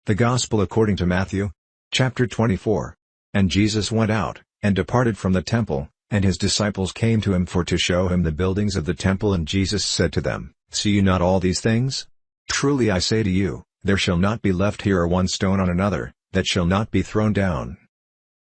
The Gospel according to Matthew, chapter 24. And Jesus went out, and departed from the temple, and his disciples came to him for to show him the buildings of the temple. And Jesus said to them, See you not all these things? Truly I say to you, there shall not be left here one stone on another, that shall not be thrown down.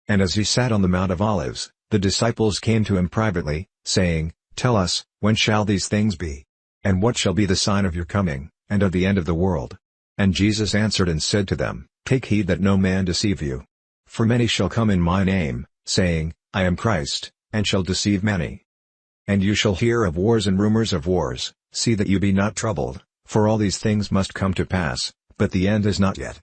And as he sat on the Mount of Olives, the disciples came to him privately, saying, Tell us, when shall these things be? And what shall be the sign of your coming, and of the end of the world? And Jesus answered and said to them, Take heed that no man deceive you. For many shall come in my name, saying, I am Christ, and shall deceive many. And you shall hear of wars and rumors of wars. See that you be not troubled, for all these things must come to pass, but the end is not yet.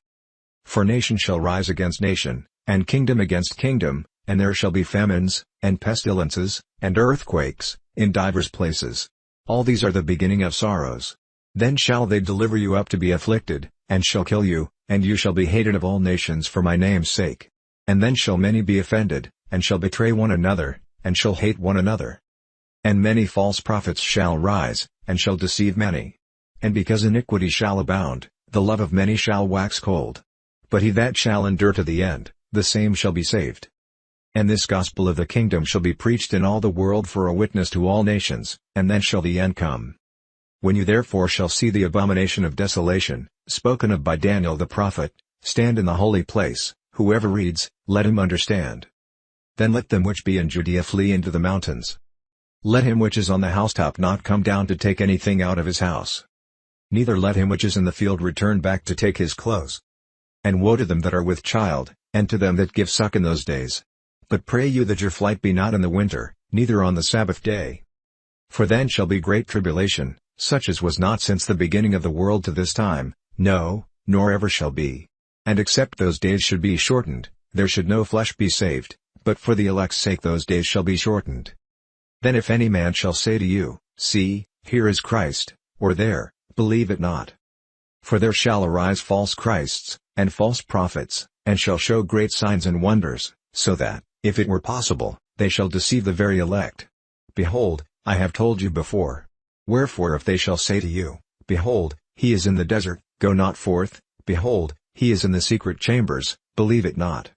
For nation shall rise against nation, and kingdom against kingdom, and there shall be famines, and pestilences, and earthquakes, in divers places. All these are the beginning of sorrows. Then shall they deliver you up to be afflicted, and shall kill you, and you shall be hated of all nations for my name's sake. And then shall many be offended, and shall betray one another, and shall hate one another. And many false prophets shall rise, and shall deceive many. And because iniquity shall abound, the love of many shall wax cold. But he that shall endure to the end, the same shall be saved. And this gospel of the kingdom shall be preached in all the world for a witness to all nations, and then shall the end come. When you therefore shall see the abomination of desolation, spoken of by Daniel the prophet, stand in the holy place, whoever reads, let him understand. Then let them which be in Judea flee into the mountains. Let him which is on the housetop not come down to take anything out of his house. Neither let him which is in the field return back to take his clothes. And woe to them that are with child, and to them that give suck in those days. But pray you that your flight be not in the winter, neither on the Sabbath day. For then shall be great tribulation, such as was not since the beginning of the world to this time, no, nor ever shall be. And except those days should be shortened, there should no flesh be saved, but for the elect's sake those days shall be shortened. Then if any man shall say to you, See, here is Christ, or there, believe it not. For there shall arise false Christs, and false prophets, and shall show great signs and wonders, so that, if it were possible, they shall deceive the very elect. Behold, I have told you before. Wherefore if they shall say to you, Behold, he is in the desert, go not forth, behold, he is in the secret chambers, believe it not.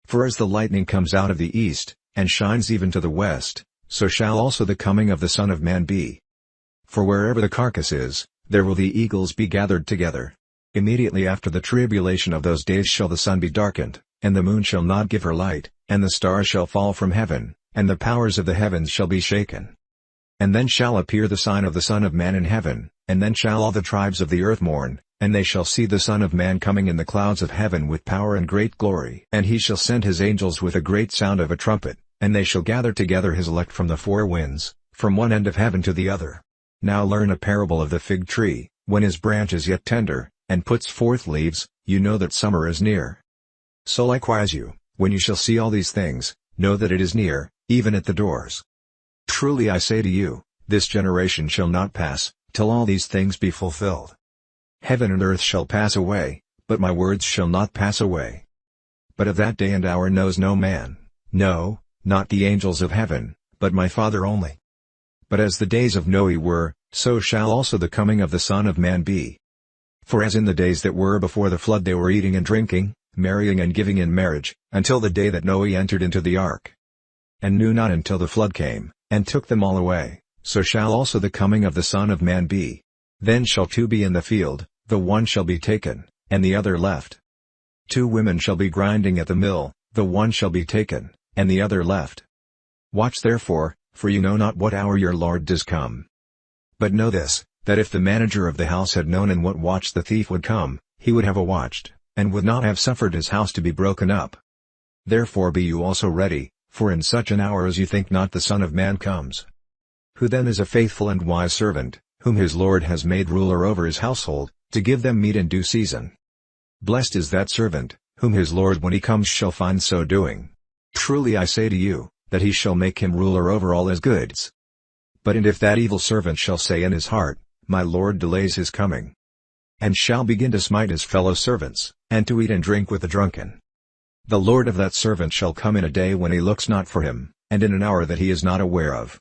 For as the lightning comes out of the east, and shines even to the west, so shall also the coming of the Son of Man be. For wherever the carcass is, there will the eagles be gathered together. Immediately after the tribulation of those days shall the sun be darkened, and the moon shall not give her light, and the stars shall fall from heaven, and the powers of the heavens shall be shaken. And then shall appear the sign of the Son of Man in heaven, and then shall all the tribes of the earth mourn, and they shall see the Son of Man coming in the clouds of heaven with power and great glory. And he shall send his angels with a great sound of a trumpet, and they shall gather together his elect from the four winds, from one end of heaven to the other. Now learn a parable of the fig tree. When his branch is yet tender, and puts forth leaves, you know that summer is near. So likewise you, when you shall see all these things, know that it is near, even at the doors. Truly I say to you, this generation shall not pass, till all these things be fulfilled. Heaven and earth shall pass away, but my words shall not pass away. But of that day and hour knows no man, no, not the angels of heaven, but my Father only. But as the days of Noe were, so shall also the coming of the Son of Man be. For as in the days that were before the flood they were eating and drinking, marrying and giving in marriage, until the day that Noe entered into the ark. And knew not until the flood came, and took them all away, so shall also the coming of the Son of Man be. Then shall two be in the field, the one shall be taken, and the other left. 2 women shall be grinding at the mill, the one shall be taken, and the other left. Watch therefore, for you know not what hour your Lord does come. But know this, that if the manager of the house had known in what watch the thief would come, he would have watched, and would not have suffered his house to be broken up. Therefore be you also ready, for in such an hour as you think not the Son of Man comes. Who then is a faithful and wise servant, whom his Lord has made ruler over his household, to give them meat in due season? Blessed is that servant, whom his Lord when he comes shall find so doing. Truly I say to you, that he shall make him ruler over all his goods. But and if that evil servant shall say in his heart, My Lord delays his coming, and shall begin to smite his fellow servants, and to eat and drink with the drunken, the Lord of that servant shall come in a day when he looks not for him, and in an hour that he is not aware of,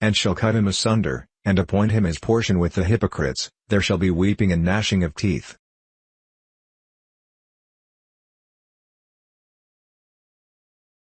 and shall cut him asunder, and appoint him his portion with the hypocrites. There shall be weeping and gnashing of teeth.